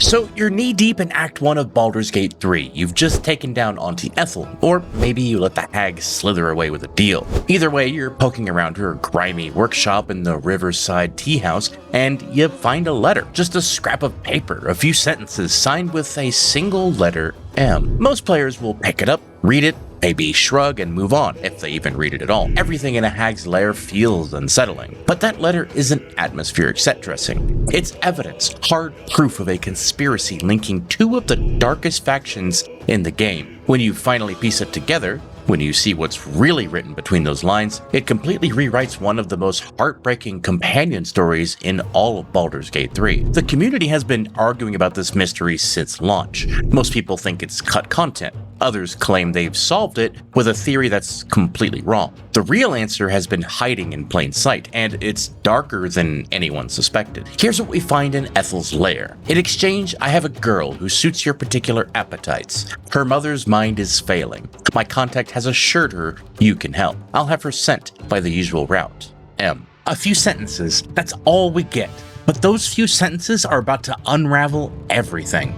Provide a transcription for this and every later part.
So you're knee-deep in Act 1 of Baldur's Gate 3. You've just taken down Auntie Ethel, or maybe you let the hag slither away with a deal. Either way, you're poking around her grimy workshop in the Riverside tea house, and you find a letter. Just a scrap of paper, a few sentences signed with a single letter M. Most players will pick it up, read it, maybe shrug and move on, if they even read it at all. Everything in a hag's lair feels unsettling. But that letter isn't atmospheric set dressing. It's evidence, hard proof of a conspiracy linking two of the darkest factions in the game. When you finally piece it together, when you see what's really written between those lines, it completely rewrites one of the most heartbreaking companion stories in all of Baldur's Gate 3. The community has been arguing about this mystery since launch. Most people think it's cut content. Others claim they've solved it with a theory that's completely wrong. The real answer has been hiding in plain sight, and it's darker than anyone suspected. Here's what we find in Ethel's lair. In exchange, I have a girl who suits your particular appetites. Her mother's mind is failing. My contact has assured her you can help. I'll have her sent by the usual route. M. A few sentences, that's all we get. But those few sentences are about to unravel everything.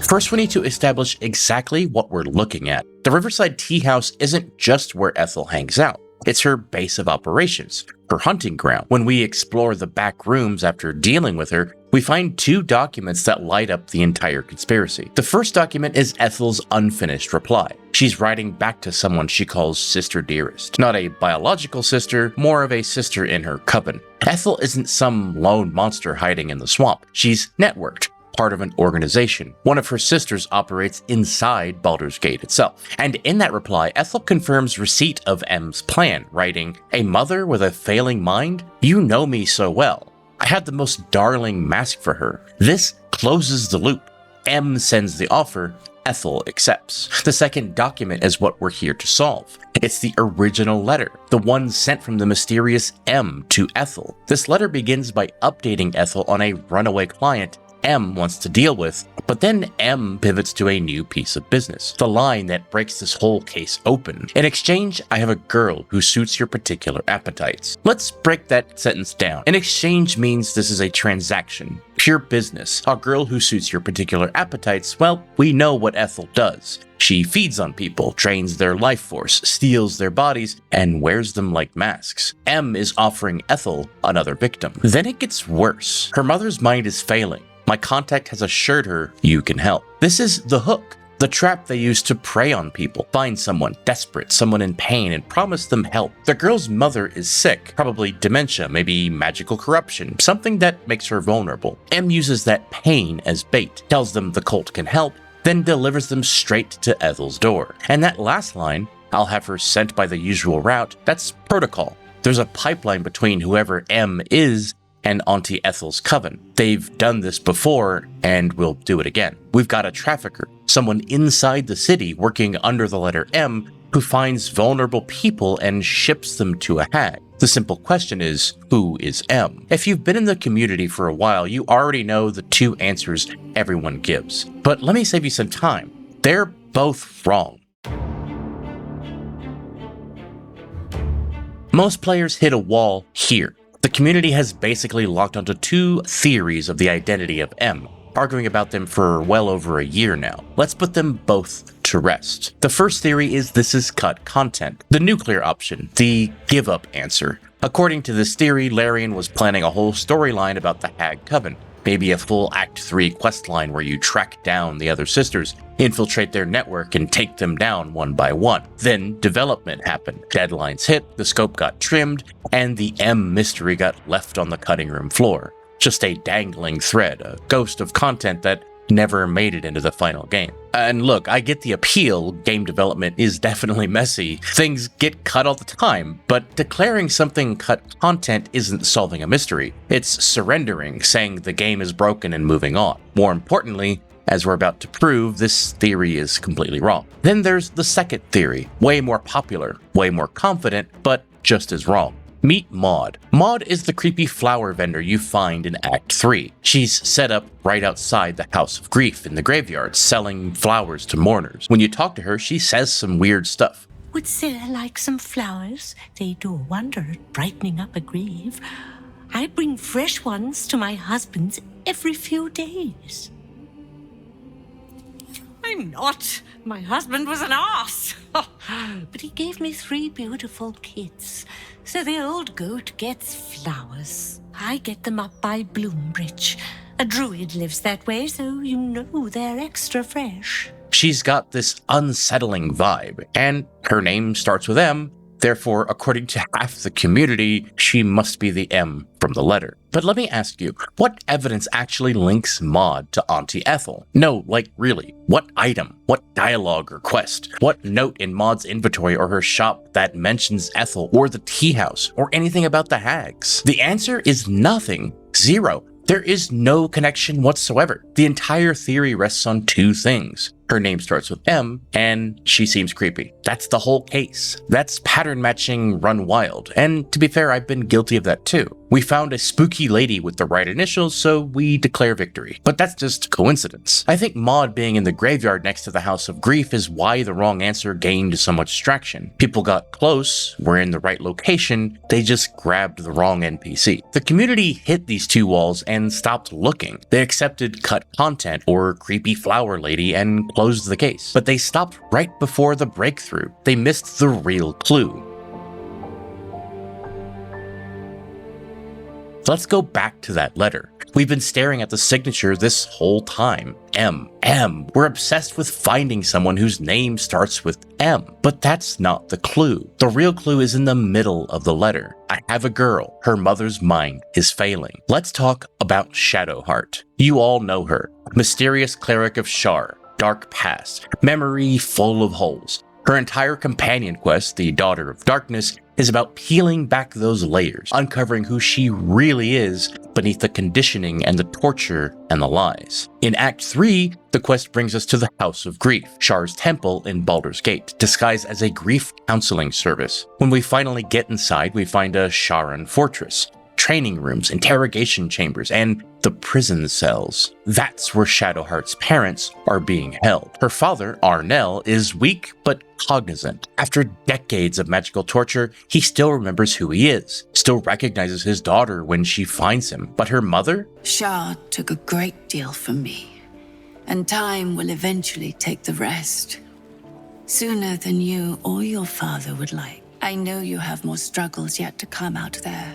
First, we need to establish exactly what we're looking at. The Riverside Tea House isn't just where Ethel hangs out. It's her base of operations, her hunting ground. When we explore the back rooms after dealing with her, we find two documents that light up the entire conspiracy. The first document is Ethel's unfinished reply. She's writing back to someone she calls Sister Dearest. Not a biological sister, more of a sister in her coven. Ethel isn't some lone monster hiding in the swamp. She's networked, part of an organization. One of her sisters operates inside Baldur's Gate itself. And in that reply, Ethel confirms receipt of M's plan, writing, "A mother with a failing mind? You know me so well. I had the most darling mask for her. This closes the loop. M sends the offer. Ethel accepts." The second document is what we're here to solve. It's the original letter, the one sent from the mysterious M to Ethel. This letter begins by updating Ethel on a runaway client M wants to deal with, but then M pivots to a new piece of business, the line that breaks this whole case open. In exchange, I have a girl who suits your particular appetites. Let's break that sentence down. In exchange means this is a transaction, pure business. A girl who suits your particular appetites, well, we know what Ethel does. She feeds on people, drains their life force, steals their bodies, and wears them like masks. M is offering Ethel another victim. Then it gets worse. Her mother's mind is failing. My contact has assured her you can help. This is the hook, the trap they use to prey on people. Find someone desperate, someone in pain, and promise them help. The girl's mother is sick, probably dementia, maybe magical corruption, something that makes her vulnerable. M uses that pain as bait, tells them the cult can help, then delivers them straight to Ethel's door. And that last line, I'll have her sent by the usual route, that's protocol. There's a pipeline between whoever M is and Auntie Ethel's coven. They've done this before and will do it again. We've got a trafficker, someone inside the city working under the letter M who finds vulnerable people and ships them to a hag. The simple question is, who is M? If you've been in the community for a while, you already know the two answers everyone gives. But let me save you some time. They're both wrong. Most players hit a wall here. The community has basically locked onto two theories of the identity of M, arguing about them for well over a year now. Let's put them both to rest. The first theory is this is cut content, the nuclear option, the give-up answer. According to this theory, Larian was planning a whole storyline about the Hag Coven, maybe a full Act 3 questline where you track down the other sisters, infiltrate their network, and take them down one by one. Then development happened. Deadlines hit, the scope got trimmed, and the M mystery got left on the cutting room floor. Just a dangling thread, a ghost of content that never made it into the final game. And look, I get the appeal. Game development is definitely messy. Things get cut all the time, but declaring something cut content isn't solving a mystery. It's surrendering, saying the game is broken and moving on. More importantly, as we're about to prove, this theory is completely wrong. Then there's the second theory, way more popular, way more confident, but just as wrong. Meet Maude. Maude is the creepy flower vendor you find in Act 3. She's set up right outside the House of Grief in the graveyard, selling flowers to mourners. When you talk to her, she says some weird stuff. would say I like some flowers. They do a wonder at brightening up a grave. I bring fresh ones to my husband's every few days. I'm not. My husband was an arse. But he gave me 3 beautiful kids. So the old goat gets flowers. I get them up by Bloombridge. A druid lives that way, so you know they're extra fresh. She's got this unsettling vibe, and her name starts with M. Therefore, according to half the community, she must be the M from the letter. But let me ask you, what evidence actually links Maude to Auntie Ethel? No, like really, what item, what dialogue or quest, what note in Maude's inventory or her shop that mentions Ethel or the tea house or anything about the hags? The answer is nothing. 0. There is no connection whatsoever. The entire theory rests on 2 things. Her name starts with M, and she seems creepy. That's the whole case. That's pattern matching run wild, and to be fair, I've been guilty of that too. We found a spooky lady with the right initials, so we declare victory. But that's just coincidence. I think Maude being in the graveyard next to the House of Grief is why the wrong answer gained so much traction. People got close, were in the right location, they just grabbed the wrong NPC. The community hit these 2 walls and stopped looking. They accepted cut content or creepy flower lady and closed the case. But they stopped right before the breakthrough. They missed the real clue. Let's go back to that letter. We've been staring at the signature this whole time. M. We're obsessed with finding someone whose name starts with M. But that's not the clue. The real clue is in the middle of the letter. I have a girl. Her mother's mind is failing. Let's talk about Shadowheart. You all know her. Mysterious cleric of Shar. Dark past. Memory full of holes. Her entire companion quest, the Daughter of Darkness, is about peeling back those layers, uncovering who she really is beneath the conditioning and the torture and the lies. In Act 3, the quest brings us to the House of Grief, Shar's temple in Baldur's Gate, disguised as a grief counseling service. When we finally get inside, we find a Sharan fortress, training rooms, interrogation chambers, and the prison cells. That's where Shadowheart's parents are being held. Her father, Arnell, is weak but cognizant. After decades of magical torture, he still remembers who he is, still recognizes his daughter when she finds him. But her mother? Shar took a great deal from me, and time will eventually take the rest. Sooner than you or your father would like. I know you have more struggles yet to come out there.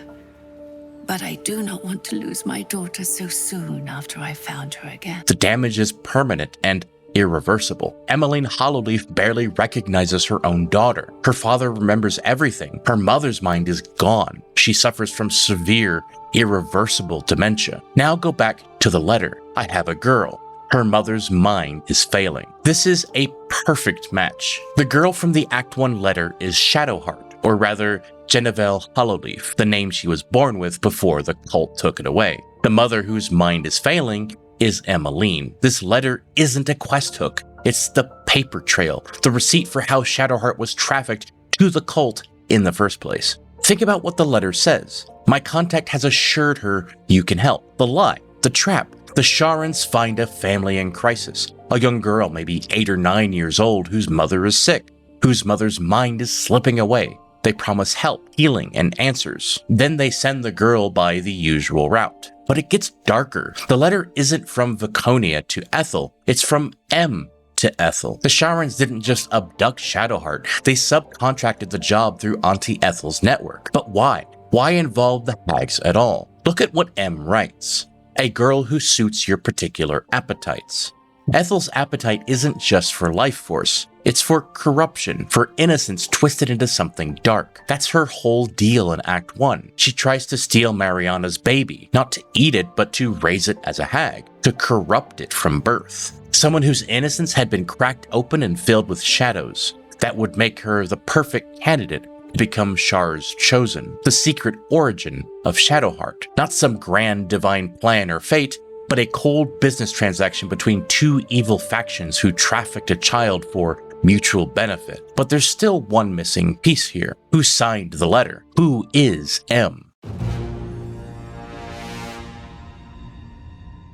But I do not want to lose my daughter so soon after I found her again. The damage is permanent and irreversible. Emmeline Hollowleaf barely recognizes her own daughter. Her father remembers everything. Her mother's mind is gone. She suffers from severe, irreversible dementia. Now go back to the letter. I have a girl. Her mother's mind is failing. This is a perfect match. The girl from the Act 1 letter is Shadowheart, or rather, Genevieve Hollowleaf, the name she was born with before the cult took it away. The mother whose mind is failing is Emmeline. This letter isn't a quest hook. It's the paper trail, the receipt for how Shadowheart was trafficked to the cult in the first place. Think about what the letter says. My contact has assured her you can help. The lie, the trap. The Sharans find a family in crisis. A young girl, maybe 8 or 9 years old, whose mother is sick, whose mother's mind is slipping away. They promise help, healing, and answers. Then they send the girl by the usual route. But it gets darker. The letter isn't from Viconia to Ethel, it's from M to Ethel. The Sharans didn't just abduct Shadowheart, they subcontracted the job through Auntie Ethel's network. But why? Why involve the hags at all? Look at what M writes. A girl who suits your particular appetites. Ethel's appetite isn't just for life force. It's for corruption, for innocence twisted into something dark. That's her whole deal in Act 1. She tries to steal Mariana's baby, not to eat it, but to raise it as a hag, to corrupt it from birth. Someone whose innocence had been cracked open and filled with shadows. That would make her the perfect candidate to become Shar's chosen. The secret origin of Shadowheart. Not some grand divine plan or fate, but a cold business transaction between 2 evil factions who trafficked a child for mutual benefit. But there's still one missing piece here. Who signed the letter? Who is M?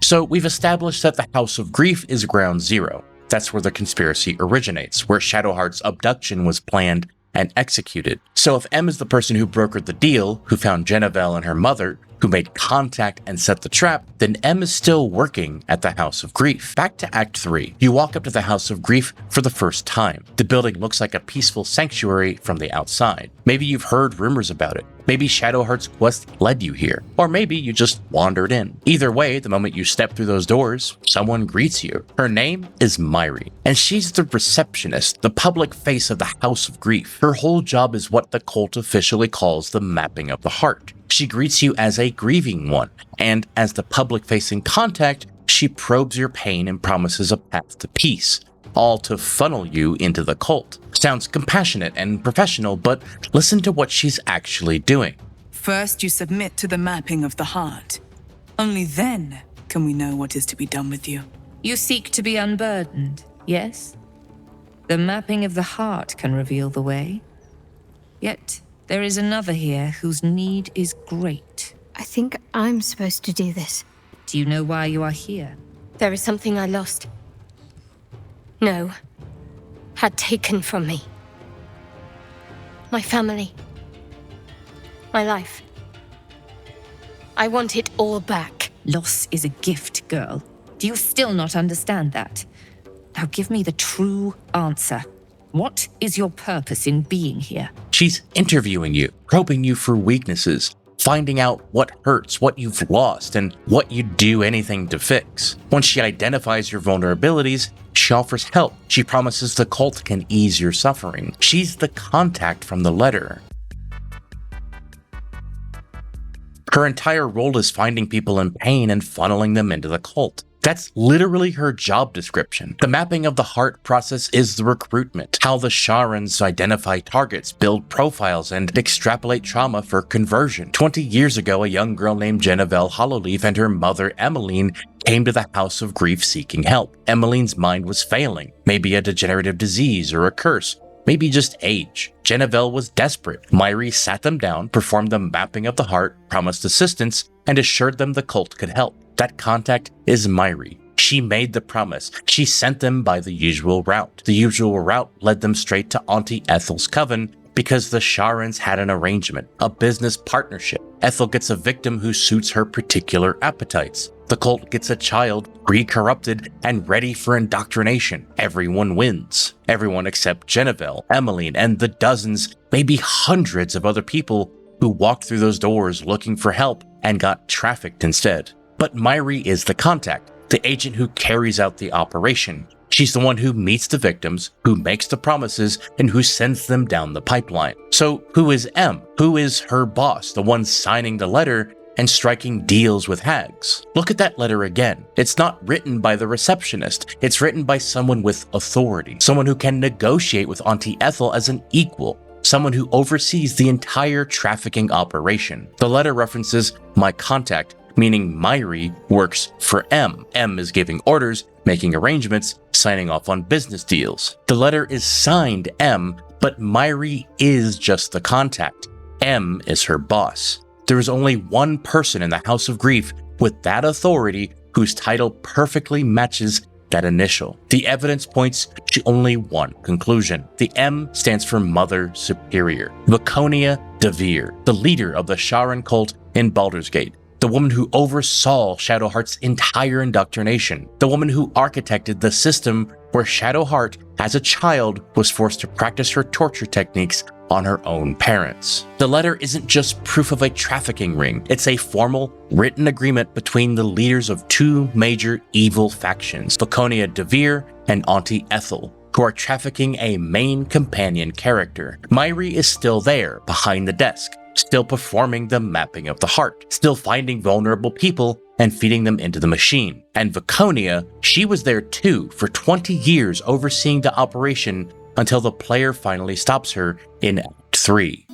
So we've established that the House of Grief is ground zero. That's where the conspiracy originates, where Shadowheart's abduction was planned and executed. So if M is the person who brokered the deal, who found Genevieve and her mother, who made contact and set the trap, then M is still working at the House of Grief. Back to Act 3. You walk up to the House of Grief for the first time. The building looks like a peaceful sanctuary from the outside. Maybe you've heard rumors about it. Maybe Shadowheart's quest led you here. Or maybe you just wandered in. Either way, the moment you step through those doors, someone greets you. Her name is Maude, and she's the receptionist, the public face of the House of Grief. Her whole job is what the cult officially calls the mapping of the heart. She greets you as a grieving one, and as the public-facing contact, she probes your pain and promises a path to peace, all to funnel you into the cult. Sounds compassionate and professional, but listen to what she's actually doing. First, you submit to the mapping of the heart. Only then can we know what is to be done with you. You seek to be unburdened, yes? The mapping of the heart can reveal the way. Yet, there is another here whose need is great. I think I'm supposed to do this. Do you know why you are here? There is something I lost. No. Had taken from me. My family. My life. I want it all back. Loss is a gift, girl. Do you still not understand that? Now give me the true answer. What is your purpose in being here? She's interviewing you, probing you for weaknesses, finding out what hurts, what you've lost, and what you'd do anything to fix. Once she identifies your vulnerabilities, she offers help. She promises the cult can ease your suffering. She's the contact from the letter. Her entire role is finding people in pain and funneling them into the cult. That's literally her job description. The mapping of the heart process is the recruitment, how the Sharans identify targets, build profiles, and extrapolate trauma for conversion. 20 years ago, a young girl named Genevieve Hollowleaf and her mother, Emmeline, came to the House of Grief seeking help. Emmeline's mind was failing, maybe a degenerative disease or a curse, maybe just age. Genevieve was desperate. Maude sat them down, performed the mapping of the heart, promised assistance, and assured them the cult could help. That contact is Maude. She made the promise. She sent them by the usual route. The usual route led them straight to Auntie Ethel's coven because the Sharans had an arrangement, a business partnership. Ethel gets a victim who suits her particular appetites. The cult gets a child re-corrupted and ready for indoctrination. Everyone wins. Everyone except Genevieve, Emmeline, and the dozens, maybe hundreds of other people who walked through those doors looking for help and got trafficked instead. But Maude is the contact, the agent who carries out the operation. She's the one who meets the victims, who makes the promises, and who sends them down the pipeline. So who is M? Who is her boss, the one signing the letter and striking deals with hags? Look at that letter again. It's not written by the receptionist. It's written by someone with authority, someone who can negotiate with Auntie Ethel as an equal, someone who oversees the entire trafficking operation. The letter references my contact, meaning Maude works for M. M is giving orders, making arrangements, signing off on business deals. The letter is signed M, but Maude is just the contact. M is her boss. There is only one person in the House of Grief with that authority whose title perfectly matches that initial. The evidence points to only one conclusion. The M stands for Mother Superior, Viconia DeVir, the leader of the Sharan cult in Baldur's Gate. The woman who oversaw Shadowheart's entire indoctrination. The woman who architected the system where Shadowheart, as a child, was forced to practice her torture techniques on her own parents. The letter isn't just proof of a trafficking ring. It's a formal, written agreement between the leaders of two major evil factions, Viconia DeVir and Auntie Ethel, who are trafficking a main companion character. Maude is still there, behind the desk, still performing the mapping of the heart, still finding vulnerable people and feeding them into the machine. And Viconia, she was there too for 20 years overseeing the operation until the player finally stops her in Act 3.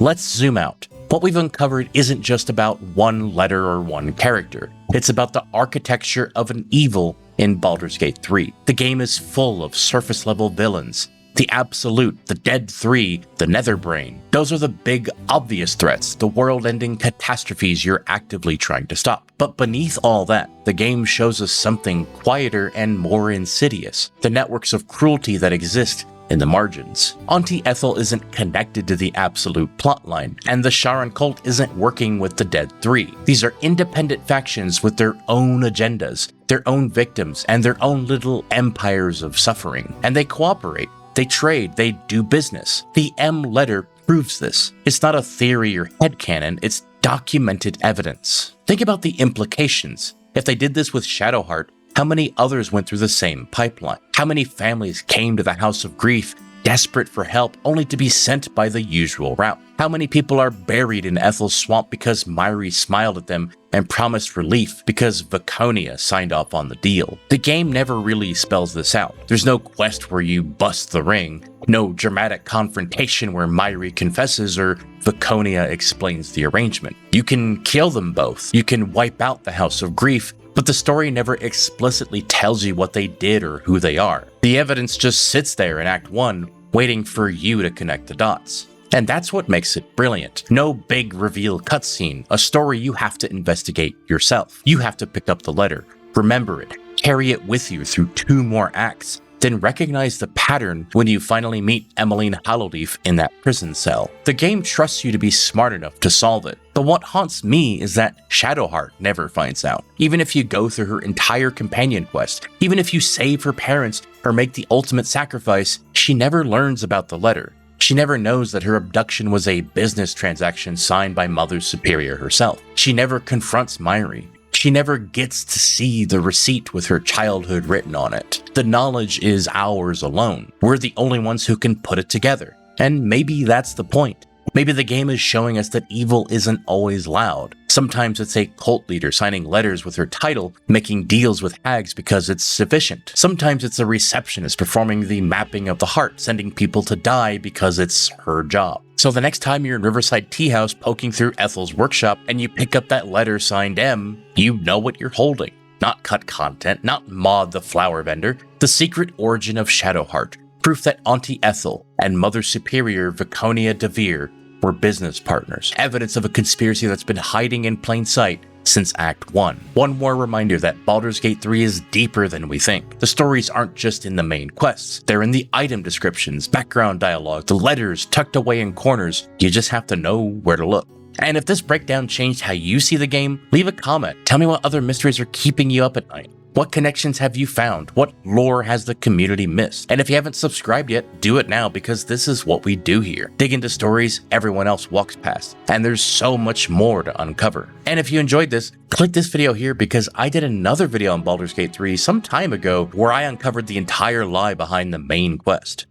Let's zoom out. What we've uncovered isn't just about one letter or one character. It's about the architecture of an evil in Baldur's Gate 3. The game is full of surface-level villains, the Absolute, the Dead Three, the Netherbrain. Those are the big, obvious threats, the world-ending catastrophes you're actively trying to stop. But beneath all that, the game shows us something quieter and more insidious, the networks of cruelty that exist in the margins. Auntie Ethel isn't connected to the Absolute plotline, and the Sharon cult isn't working with the Dead Three. These are independent factions with their own agendas, their own victims, and their own little empires of suffering. And they cooperate, they trade, they do business. The M letter proves this. It's not a theory or headcanon, it's documented evidence. Think about the implications. If they did this with Shadowheart, how many others went through the same pipeline? How many families came to the House of Grief, desperate for help, only to be sent by the usual route? How many people are buried in Ethel's swamp because Maude smiled at them and promised relief because Viconia signed off on the deal? The game never really spells this out. There's no quest where you bust the ring, no dramatic confrontation where Maude confesses or Viconia explains the arrangement. You can kill them both, you can wipe out the House of Grief, but the story never explicitly tells you what they did or who they are. The evidence just sits there in Act 1, waiting for you to connect the dots. And that's what makes it brilliant. No big reveal cutscene, a story you have to investigate yourself. You have to pick up the letter, remember it, carry it with you through 2 more acts, then recognize the pattern when you finally meet Emmeline Hollowleaf in that prison cell. The game trusts you to be smart enough to solve it. But what haunts me is that Shadowheart never finds out. Even if you go through her entire companion quest, even if you save her parents or make the ultimate sacrifice, she never learns about the letter. She never knows that her abduction was a business transaction signed by Mother Superior herself. She never confronts Maude. She never gets to see the receipt with her childhood written on it. The knowledge is ours alone. We're the only ones who can put it together. And maybe that's the point. Maybe the game is showing us that evil isn't always loud. Sometimes it's a cult leader signing letters with her title, making deals with hags because it's sufficient. Sometimes it's a receptionist performing the mapping of the heart, sending people to die because it's her job. So the next time you're in Riverside Tea House poking through Ethel's workshop and you pick up that letter signed M, you know what you're holding. Not cut content, not Maude the flower vendor, the secret origin of Shadowheart, proof that Auntie Ethel and Mother Superior Viconia DeVir were business partners, evidence of a conspiracy that's been hiding in plain sight since Act 1. One more reminder that Baldur's Gate 3 is deeper than we think. The stories aren't just in the main quests, they're in the item descriptions, background dialogue, the letters tucked away in corners. You just have to know where to look. And if this breakdown changed how you see the game, leave a comment. Tell me what other mysteries are keeping you up at night. What connections have you found? What lore has the community missed? And if you haven't subscribed yet, do it now because this is what we do here. Dig into stories everyone else walks past. And there's so much more to uncover. And if you enjoyed this, click this video here because I did another video on Baldur's Gate 3 some time ago where I uncovered the entire lie behind the main quest.